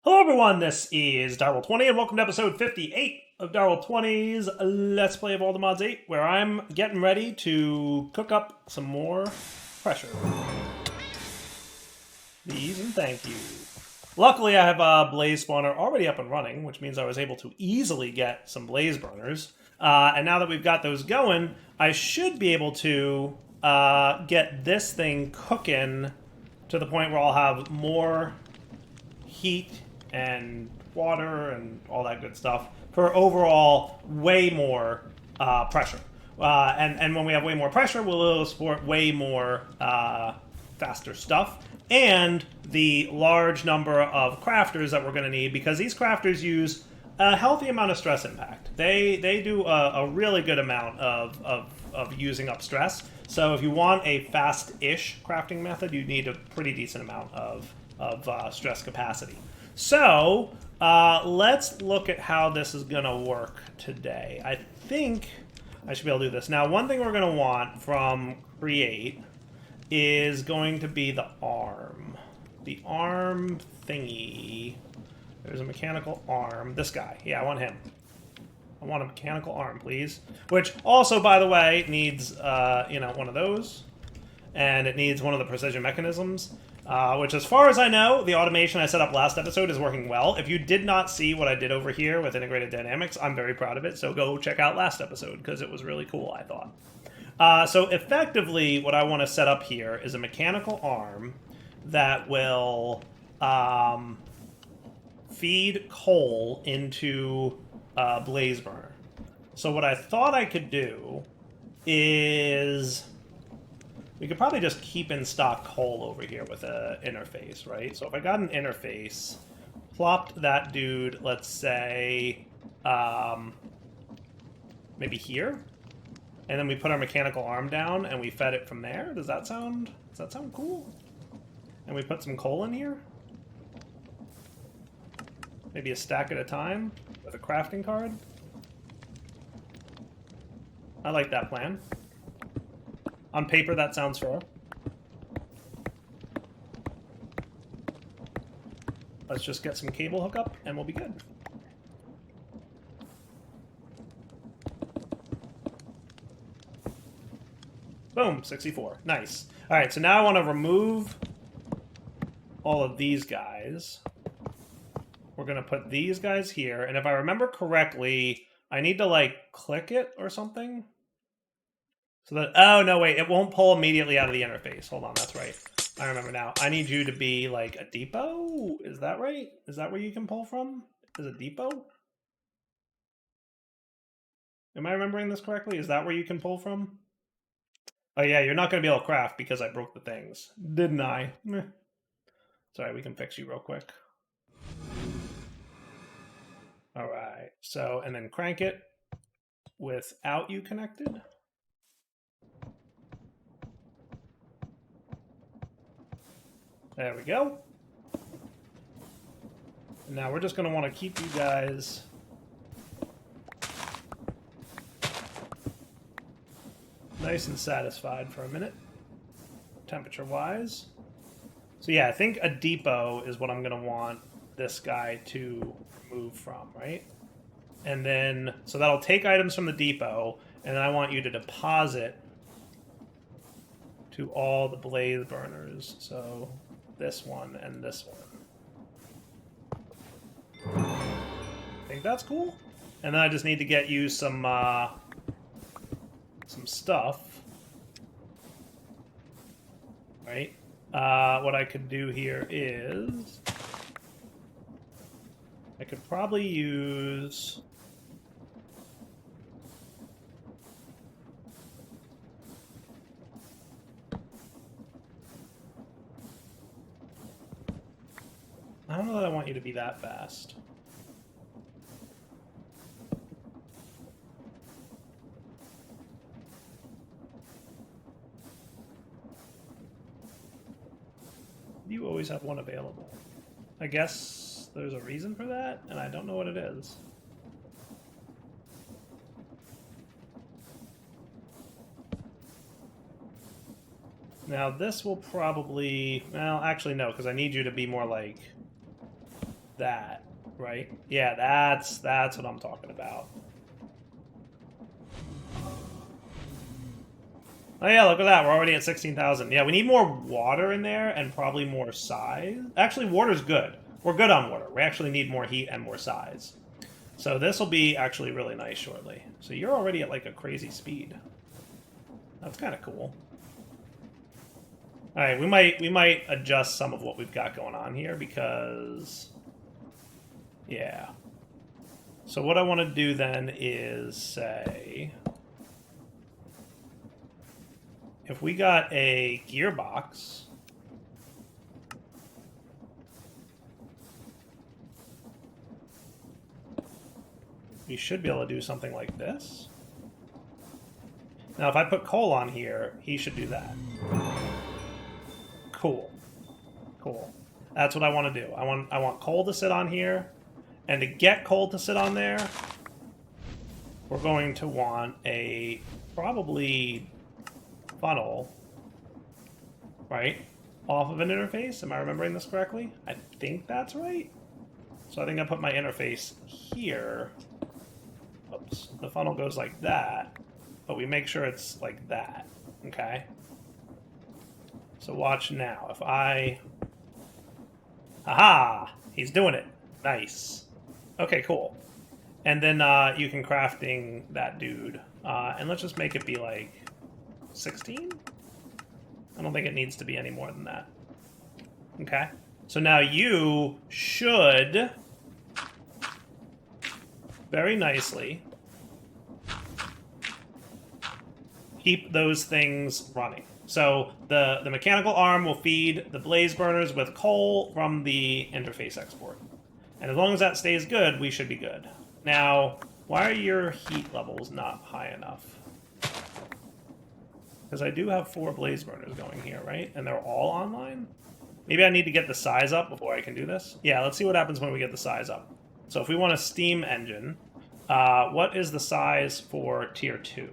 Hello everyone, this is Darwell20 and welcome to episode 58 of Darwell20's Let's Play of All the Mods 8, where I'm getting ready to cook up some more pressure. Please and thank you. Luckily I have a blaze spawner already up and running, which means I was able to easily get some blaze burners. And now that we've got those going, I should be able to get this thing cooking to the point where I'll have more heat and water and all that good stuff for overall way more pressure. And when we have way more pressure, we'll support way more faster stuff and the large number of crafters that we're going to need, because these crafters use a healthy amount of stress impact. They do a really good amount of using up stress. So if you want a fast-ish crafting method, you need a pretty decent amount of stress capacity. So let's look at how this is going to work today. I think I should be able to do this. Now, one thing we're going to want from Create is going to be the arm. The arm thingy. There's a mechanical arm. This guy. Yeah, I want him. I want a mechanical arm, please. Which also, by the way, needs one of those. And it needs one of the precision mechanisms. Which, as far as I know, the automation I set up last episode is working well. If you did not see what I did over here with integrated dynamics, I'm very proud of it. So go check out last episode, because it was really cool, I thought. So effectively, what I want to set up here is a mechanical arm that will feed coal into a blaze burner. So what I thought I could do is we could probably just keep in stock coal over here with an interface, right? So if I got an interface, plopped that dude, let's say, maybe here, and then we put our mechanical arm down and we fed it from there. Does that sound cool? And we put some coal in here? Maybe a stack at a time with a crafting card? I like that plan. On paper, that sounds fair. Let's just get some cable hookup and we'll be good. Boom, 64. Nice. All right, so now I want to remove all of these guys. We're going to put these guys here. And if I remember correctly, I need to, like, click it or something. So that, oh, no, wait, it won't pull immediately out of the interface. Hold on, that's right. I remember now. I need you to be, like, a depot? Is that right? Is that where you can pull from? Is a depot? Am I remembering this correctly? Is that where you can pull from? Oh, yeah, you're not going to be able to craft because I broke the things. Didn't I? Meh. Sorry, we can fix you real quick. All right, so, and then crank it without you connected. There we go. And now we're just going to want to keep you guys nice and satisfied for a minute, temperature-wise. So yeah, I think a depot is what I'm going to want this guy to move from, right? And then, so that'll take items from the depot, and then I want you to deposit to all the blaze burners. So this one and this one. I think that's cool. And then I just need to get you some stuff. Right? What I could do here is I could probably use I don't know that I want you to be that fast. You always have one available. I guess there's a reason for that, and I don't know what it is. Now this will probably... Well, actually no, because I need you to be more like that, right? Yeah, that's what I'm talking about. Oh yeah, look at that. We're already at 16,000. Yeah, we need more water in there and probably more size. Actually, water's good. We're good on water. We actually need more heat and more size. So this will be actually really nice shortly. So you're already at like a crazy speed. That's kind of cool. All right, we might adjust some of what we've got going on here because, yeah. So what I want to do then is say, if we got a gearbox, we should be able to do something like this. Now, if I put coal on here, he should do that. Cool. Cool. That's what I want to do. I want coal to sit on here, and to get coal to sit on there, we're going to want a probably funnel, right, off of an interface. Am I remembering this correctly? I think that's right. So I think I put my interface here. Oops. The funnel goes like that, but we make sure it's like that, okay? So watch now. If I... Aha! He's doing it. Nice. Okay, cool. And then you can crafting that dude. And let's just make it be like 16? I don't think it needs to be any more than that. Okay. So now you should very nicely keep those things running. So the mechanical arm will feed the blaze burners with coal from the interface export. And as long as that stays good, we should be good. Now, why are your heat levels not high enough? Because I do have 4 blaze burners going here, right? And they're all online? Maybe I need to get the size up before I can do this? Yeah, let's see what happens when we get the size up. So if we want a steam engine, what is the size for tier 2?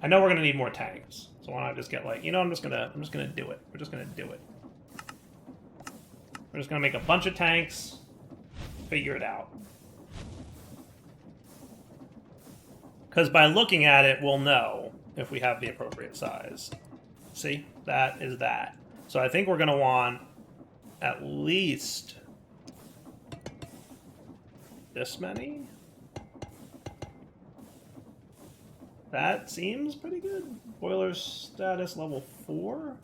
I know we're gonna need more tanks. So why don't I just get like, you know, I'm just gonna do it. We're just gonna do it. We're just gonna make a bunch of tanks, figure it out. Because by looking at it, we'll know if we have the appropriate size. See? That is that. So I think we're gonna want at least this many. That seems pretty good. Boiler status level 4.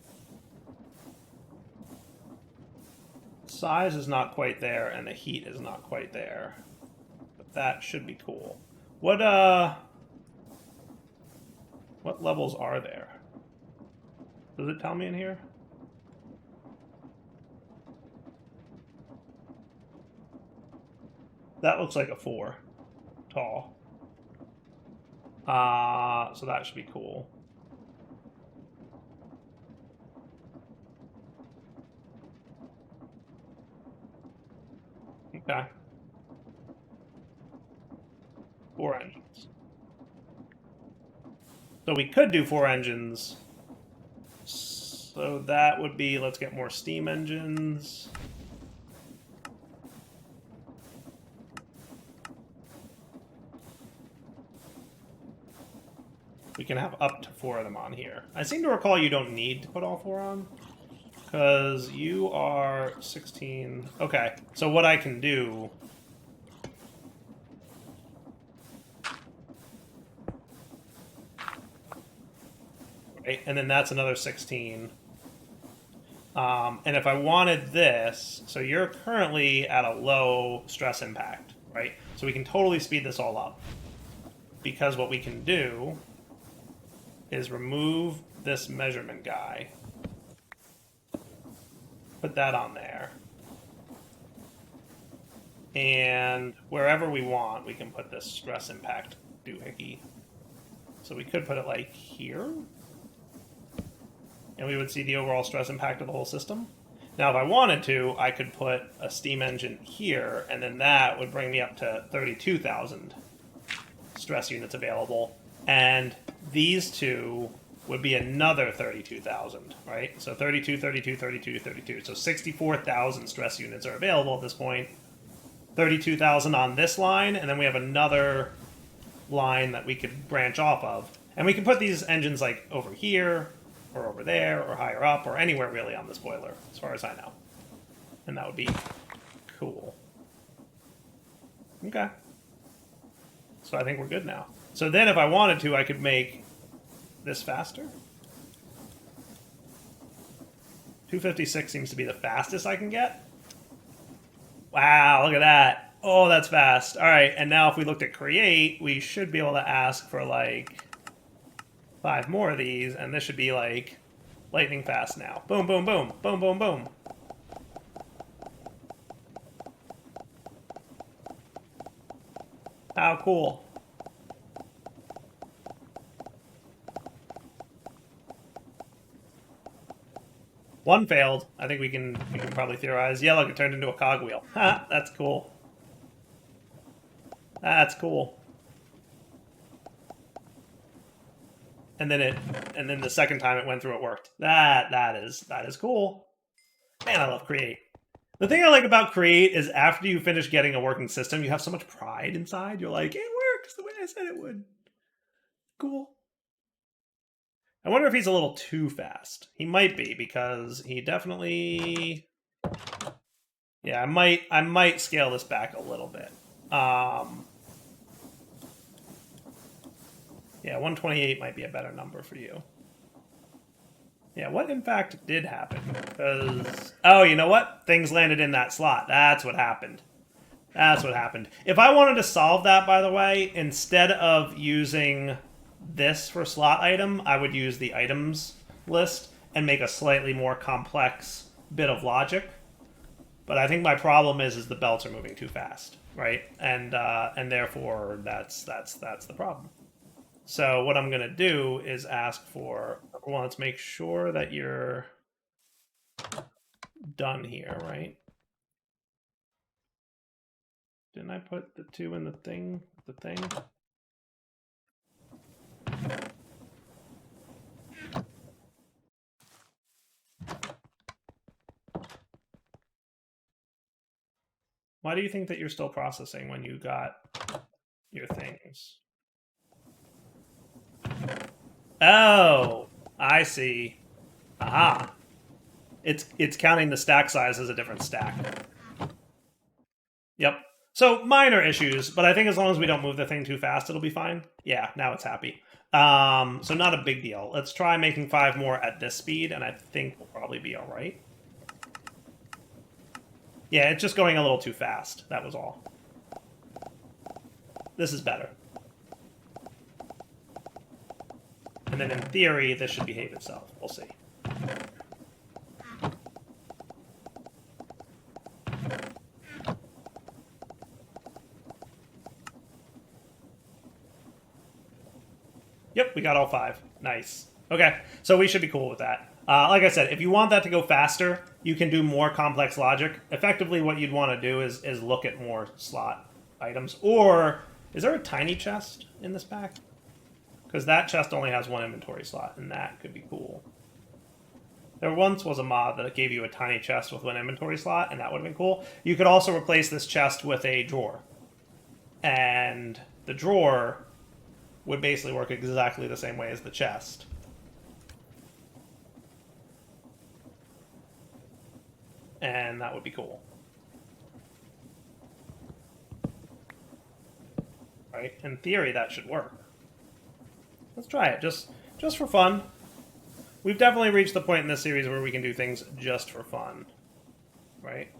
Size is not quite there, and the heat is not quite there. But that should be cool. What levels are there? Does it tell me in here? That looks like a 4. Tall. So that should be cool. Okay. 4 engines. So we could do 4 engines. So that would be, let's get more steam engines. We can have up to 4 of them on here. I seem to recall you don't need to put all 4 on. Because you are 16. Okay, so what I can do... Right, and then that's another 16. And if I wanted this... So you're currently at a low stress impact, right? So we can totally speed this all up. Because what we can do is remove this measurement guy. Put that on there. And wherever we want, we can put this stress impact doohickey. So we could put it like here. And we would see the overall stress impact of the whole system. Now, if I wanted to, I could put a steam engine here, and then that would bring me up to 32,000 stress units available. And these two would be another 32,000, right? So 32, 32, 32, 32. So 64,000 stress units are available at this point. 32,000 on this line, and then we have another line that we could branch off of. And we can put these engines like over here, or over there, or higher up, or anywhere really on this boiler, as far as I know. And that would be cool. Okay. So I think we're good now. So then if I wanted to, I could make this faster. 256 seems to be the fastest I can get. Wow, look at that. Oh, that's fast. All right, and now if we looked at create, we should be able to ask for like 5 more of these, and this should be like lightning fast now. Boom, boom, boom, boom, boom, boom. How cool. One failed. I think we can probably theorize. Yeah, look, it turned into a cogwheel. Ha, that's cool. That's cool. And then the second time it went through, it worked. That is cool. Man, I love Create. The thing I like about Create is after you finish getting a working system, you have so much pride inside. You're like, it works the way I said it would. Cool. I wonder if he's a little too fast. He might be, because he definitely... Yeah, I might scale this back a little bit. Yeah, 128 might be a better number for you. Yeah, what in fact did happen? Because... Oh, you know what? Things landed in that slot. That's what happened. That's what happened. If I wanted to solve that, by the way, instead of using this for slot item, I would use the items list and make a slightly more complex bit of logic. But I think my problem is the belts are moving too fast, right? And therefore that's the problem. So what I'm gonna do is ask for, well, let's make sure that you're done here, right? Didn't I put the 2 in the thing? Why do you think that you're still processing when you got your things? Oh, I see. Aha. It's counting the stack size as a different stack. Yep. So minor issues, but I think as long as we don't move the thing too fast, it'll be fine. Yeah, now it's happy. So not a big deal. Let's try making 5 more at this speed, and I think we'll probably be all right. Yeah, it's just going a little too fast. That was all. This is better. And then in theory, this should behave itself. We'll see. Yep, we got all 5. Nice. Okay, so we should be cool with that. Like I said, if you want that to go faster, you can do more complex logic. Effectively, what you'd want to do is look at more slot items. Or, is there a tiny chest in this pack? Because that chest only has 1 inventory slot, and that could be cool. There once was a mod that gave you a tiny chest with 1 inventory slot, and that would have been cool. You could also replace this chest with a drawer. And the drawer would basically work exactly the same way as the chest. And that would be cool. Right? In theory, that should work. Let's try it, just for fun. We've definitely reached the point in this series where we can do things just for fun. Right?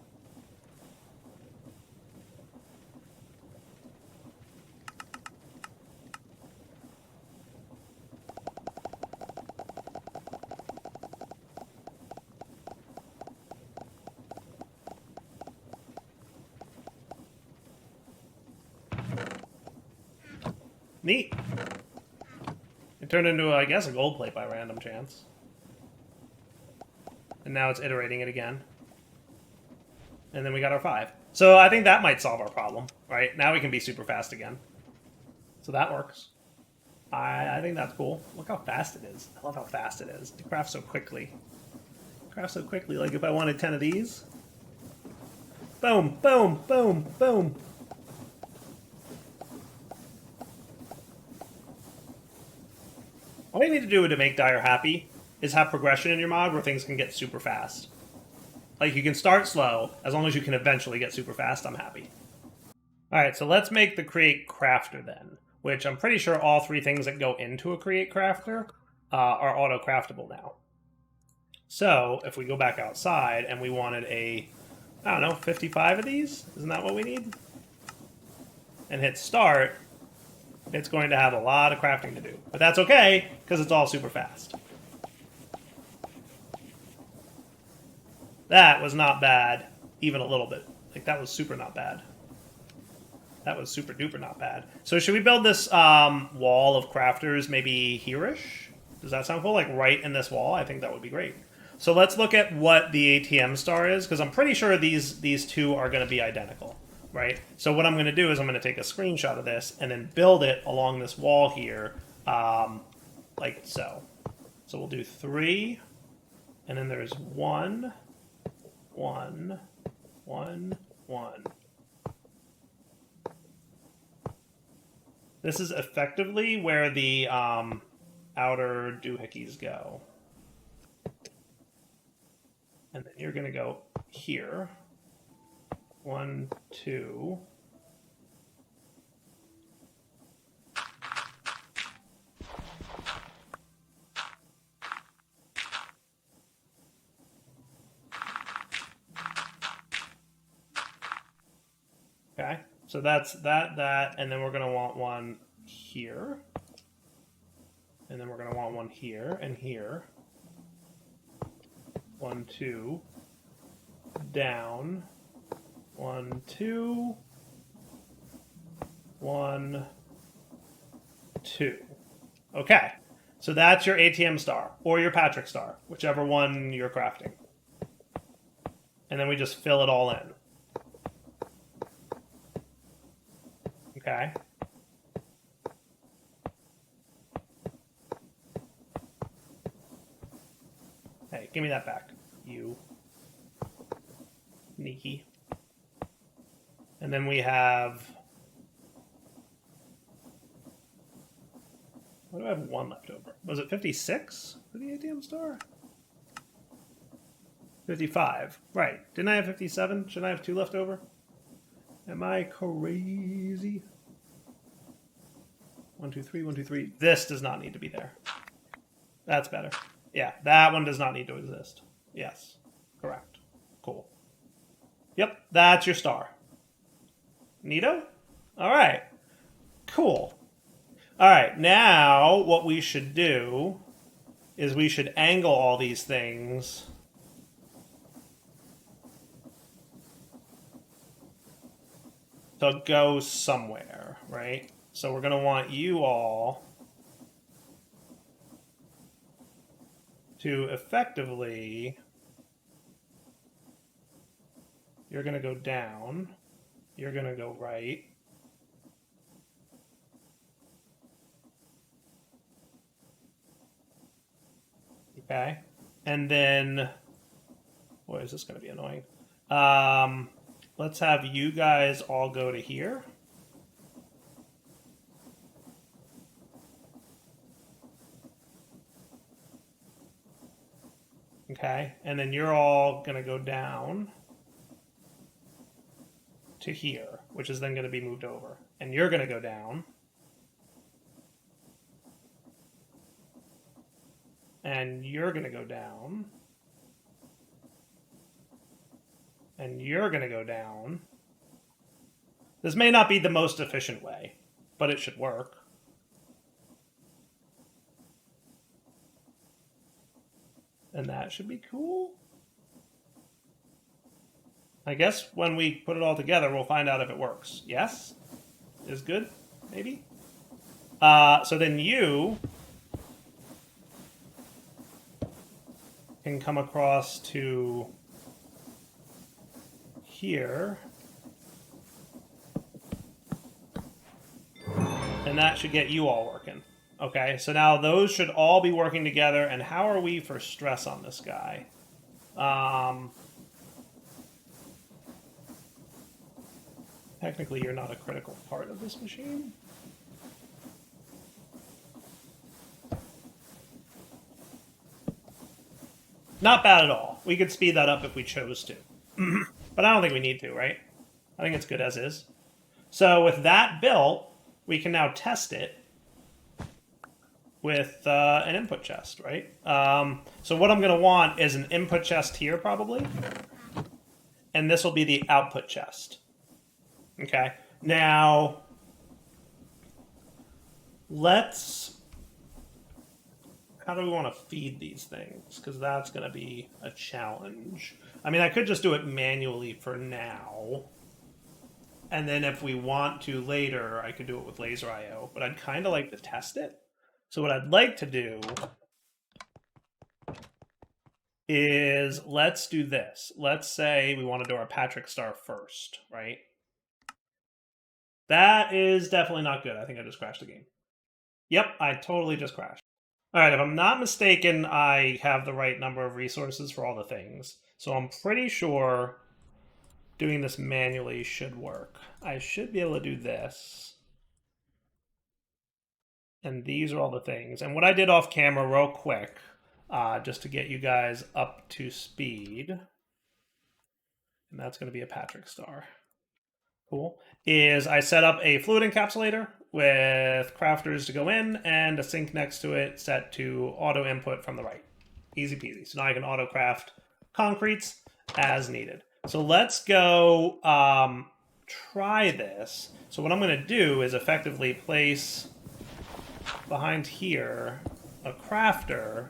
Neat. It turned into, I guess, a gold plate by random chance. And now it's iterating it again. And then we got our 5. So I think that might solve our problem, right? Now we can be super fast again. So that works. I think that's cool. Look how fast it is. I love how fast it is. It crafts so quickly. It crafts so quickly. Like if I wanted 10 of these. Boom, boom, boom, boom. All you need to do to make Dyer happy is have progression in your mod where things can get super fast. Like you can start slow, as long as you can eventually get super fast, I'm happy. Alright, so let's make the create crafter then, which I'm pretty sure all three things that go into a create crafter are auto craftable now. So if we go back outside and we wanted I don't know, 55 of these? Isn't that what we need? And hit start, it's going to have a lot of crafting to do. But that's okay, because it's all super fast. That was not bad, even a little bit. Like, that was super not bad. That was super duper not bad. So should we build this wall of crafters maybe here-ish? Does that sound cool? Like right in this wall? I think that would be great. So let's look at what the ATM star is, because I'm pretty sure these two are going to be identical, right? So what I'm going to do is I'm going to take a screenshot of this and then build it along this wall here, like so. So we'll do 3, and then there's 1, 1, 1, 1. This is effectively where the outer doohickeys go. And then you're going to go here. 1, 2. Okay, so that's that, and then we're going to want one here. And then we're going to want one here and here. 1, 2, down, 1, 2, 1, 2. Okay, so that's your ATM star, or your Patrick star, whichever one you're crafting. And then we just fill it all in. Okay. Hey, give me that back, you sneaky. And then we have... What do I have one left over? Was it 56 for the ATM star? 55. Right. Didn't I have 57? Shouldn't I have 2 left over? Am I crazy? 1, 2, 3, 1, 2, 3. This does not need to be there. That's better. Yeah, that one does not need to exist. Yes. Correct. Cool. Yep, that's your star. Neato? All right. Cool. All right, now what we should do is we should angle all these things to go somewhere, right? So we're going to want you all to effectively, you're going to go down, you're going to go right, okay? And then, boy, is this going to be annoying. Let's have you guys all go to here. Okay, and then you're all going to go down to here, which is then going to be moved over. And you're going to go down. And you're going to go down. And you're going to go down. This may not be the most efficient way, but it should work. And that should be cool. I guess when we put it all together, we'll find out if it works. Yes? Is good? Maybe? So then you can come across to here. And that should get you all working. Okay, so now those should all be working together. And how are we for stress on this guy? Technically, you're not a critical part of this machine. Not bad at all. We could speed that up if we chose to. But I don't think we need to, right? I think it's good as is. So with that built, we can now test it with an input chest, right? So what I'm going to want is an input chest here, probably. And this will be the output chest. Okay. Now, how do we want to feed these things? Because that's going to be a challenge. I mean, I could just do it manually for now. And then if we want to later, I could do it with laser IO. But I'd kind of like to test it. So what I'd like to do is let's do this. Let's say we want to do our Patrick Star first, right? That is definitely not good. I think I just crashed the game. Yep, I totally just crashed. All right, if I'm not mistaken, I have the right number of resources for all the things. So I'm pretty sure doing this manually should work. I should be able to do this. And these are all the things. And what I did off camera real quick, just to get you guys up to speed, and that's going to be a Patrick Star. Cool. Is I set up a fluid encapsulator with crafters to go in and a sink next to it set to auto input from the right. Easy peasy. So now I can auto craft concretes as needed. So let's go try this. So what I'm going to do is effectively place behind here a crafter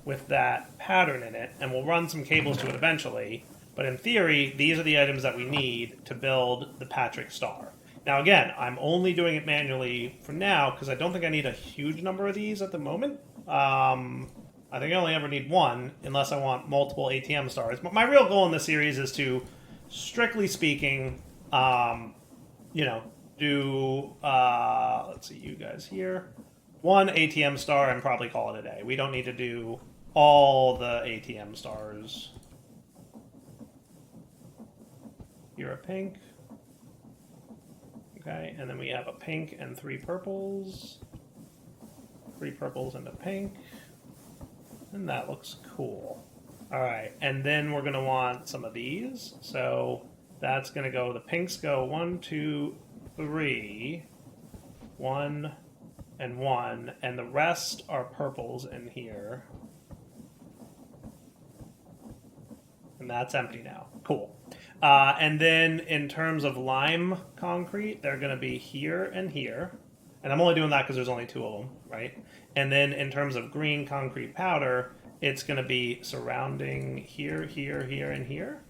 with that pattern in it, and we'll run some cables to it eventually. But in theory, these are the items that we need to build the Patrick Star. Now again, I'm only doing it manually for now because I don't think I need a huge number of these at the moment. I think I only ever need one unless I want multiple ATM stars. But my real goal in this series is to, strictly speaking, do, let's see, you guys here, one ATM star and probably call it a day. We don't need to do all the ATM stars. You're a pink. Okay, and then we have a pink and 3 purples. 3 purples and a pink. And that looks cool. All right, and then we're gonna want some of these. So that's gonna go, the pinks go 1, 2, 3, 1, and 1, and the rest are purples in here. And that's empty now. Cool. And then in terms of lime concrete, they're going to be here and here. And I'm only doing that because there's only 2 of them, right? And then in terms of green concrete powder, it's going to be surrounding here, here, here, and here.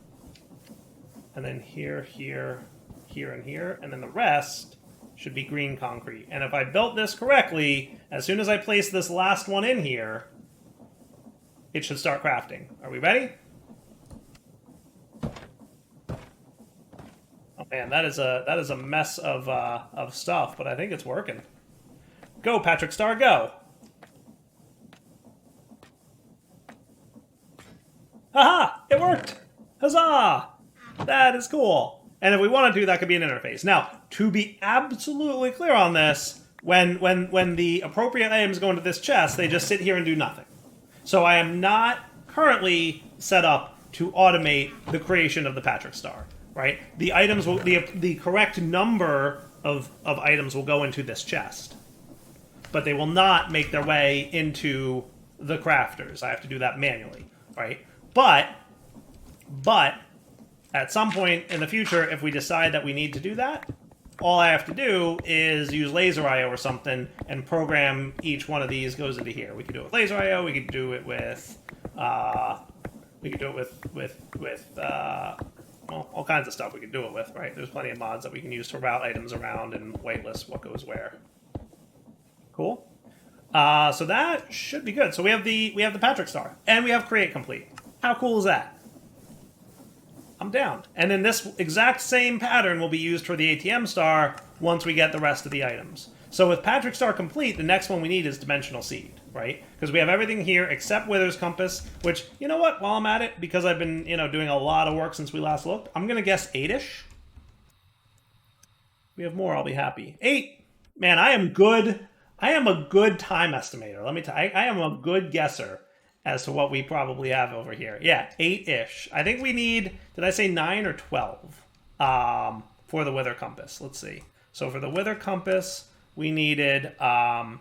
And then here, here, here, and here. And then the rest should be green concrete. And if I built this correctly, as soon as I place this last one in here, it should start crafting. Are we ready? Oh man, that is a mess of stuff, but I think it's working. Go, Patrick Star, go! Haha! It worked! Huzzah! That is cool. And if we want to do, that could be an interface. Now, to be absolutely clear on this, when the appropriate items go into this chest, they just sit here and do nothing. So I am not currently set up to automate the creation of the Patrick Star. Right? The items will the correct number of items will go into this chest, but they will not make their way into the crafters. I have to do that manually, right? But at some point in the future, if we decide that we need to do that, all I have to do is use laser IO or something and program each one of these goes into here. We could do it with laser IO. We could do it with well, all kinds of stuff we can do it with, right? There's plenty of mods that we can use to route items around and whitelist what goes where. Cool. So that should be good. So we have the Patrick Star and we have Create Complete. How cool is that? I'm down. And then this exact same pattern will be used for the ATM Star once we get the rest of the items. So with Patrick Star complete, the next one we need is Dimensional Seed, right? Because we have everything here except Wither's Compass, which, you know what, while I'm at it, because I've been, doing a lot of work since we last looked, I'm going to guess 8-ish. We have more, I'll be happy. 8! Man, I am good. I am a good time estimator. Let me tell you, I am a good guesser as to what we probably have over here. Yeah, 8-ish. I think we need, did I say 9 or 12 for the Wither Compass? Let's see. So for the Wither Compass, we needed 1,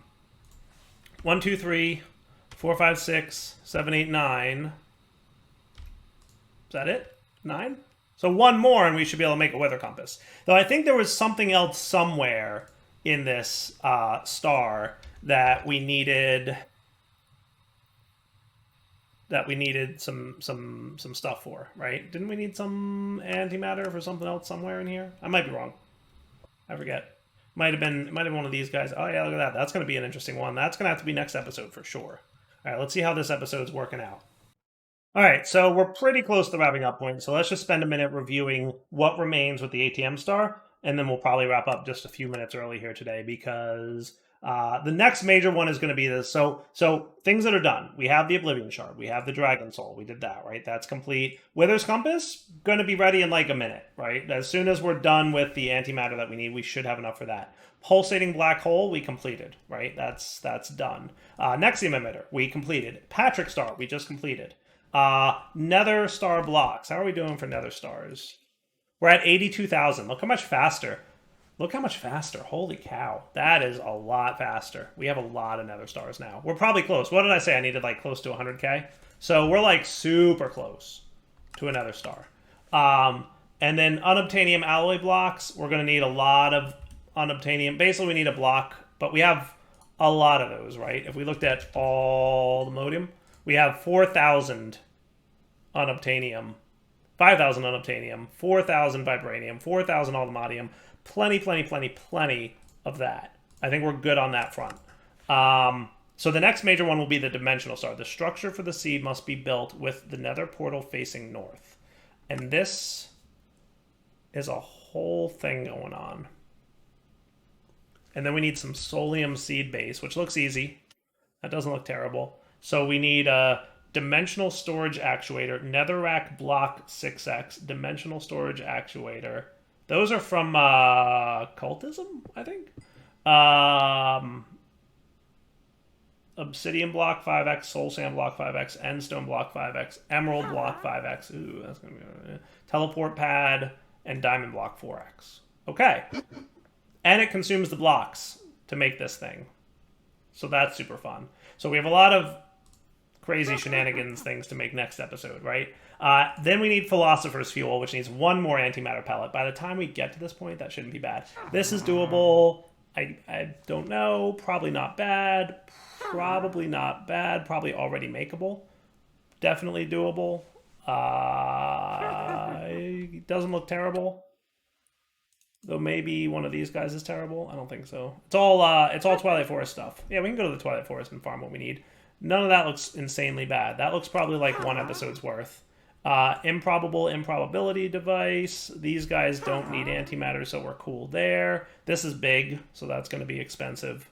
2, 3, 4, 5, 6, 7, 8, 9. Is that it? 9? So one more and we should be able to make a Wither Compass. Though I think there was something else somewhere in this star that we needed some stuff for, right? Didn't we need some antimatter for something else somewhere in here? I might be wrong. I forget. Might have been one of these guys. Oh yeah, look at that. That's going to be an interesting one. That's going to have to be next episode for sure. All right, let's see how this episode's working out. All right, so we're pretty close to the wrapping up point. So let's just spend a minute reviewing what remains with the ATM star, and then we'll probably wrap up just a few minutes early here today because the next major one is going to be this. So things that are done. We have the Oblivion Shard. We have the Dragon Soul. We did that, right? That's complete. Wither's Compass, going to be ready in like a minute, right? As soon as we're done with the antimatter that we need, we should have enough for that. Pulsating Black Hole, we completed, right? That's done. Nexium Emitter, we completed. Patrick Star, we just completed. Nether Star Blocks. How are we doing for Nether Stars? We're at 82,000. Look how much faster. Look how much faster. Holy cow. That is a lot faster. We have a lot of Nether Stars now. We're probably close. What did I say? I needed like close to 100k. So we're like super close to a Nether Star. And then Unobtainium Alloy Blocks. We're going to need a lot of Unobtainium. Basically, we need a block, but we have a lot of those, right? If we looked at all the Modium, we have 4,000 Unobtainium, 5,000 Unobtainium, 4,000 Vibranium, 4,000 Aldomadium. Plenty of that. I think we're good on that front. So the next major one will be the Dimensional Star. The structure for the seed must be built with the Nether portal facing north. And this is a whole thing going on. And then we need some Solium seed base, which looks easy. That doesn't look terrible. So we need a Dimensional Storage Actuator, Netherrack Block 6X, Dimensional Storage Actuator. Those are from Cultism, I think. Obsidian Block 5X, Soul Sand Block 5X, Endstone Block 5X, Emerald Block 5X. Ooh, that's going to be... Teleport Pad, and Diamond Block 4X. Okay. And it consumes the blocks to make this thing. So that's super fun. So we have a lot of crazy shenanigans things to make next episode, right? Then we need Philosopher's Fuel, which needs one more antimatter pellet. By the time we get to this point, that shouldn't be bad. This is doable. I don't know. Probably not bad. Probably not bad. Probably already makeable. Definitely doable. It doesn't look terrible. Though maybe one of these guys is terrible. I don't think so. It's all Twilight Forest stuff. Yeah, we can go to the Twilight Forest and farm what we need. None of that looks insanely bad. That looks probably like one episode's worth. Improbable improbability device. These guys don't need antimatter, so we're cool there. This is big, so that's going to be expensive.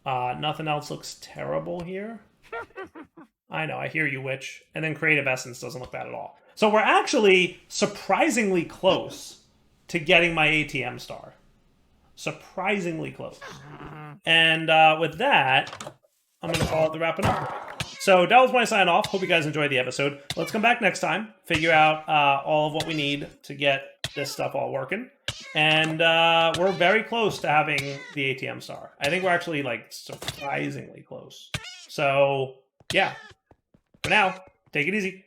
Nothing else looks terrible here. I know, I hear you, Witch. And then Creative Essence doesn't look bad at all. So we're actually surprisingly close to getting my ATM star. Surprisingly close. And with that, I'm going to call it the wrapping up break. So that was my sign off. Hope you guys enjoyed the episode. Let's come back next time, figure out all of what we need to get this stuff all working. And we're very close to having the ATM star. I think we're actually like surprisingly close. So yeah, for now, take it easy.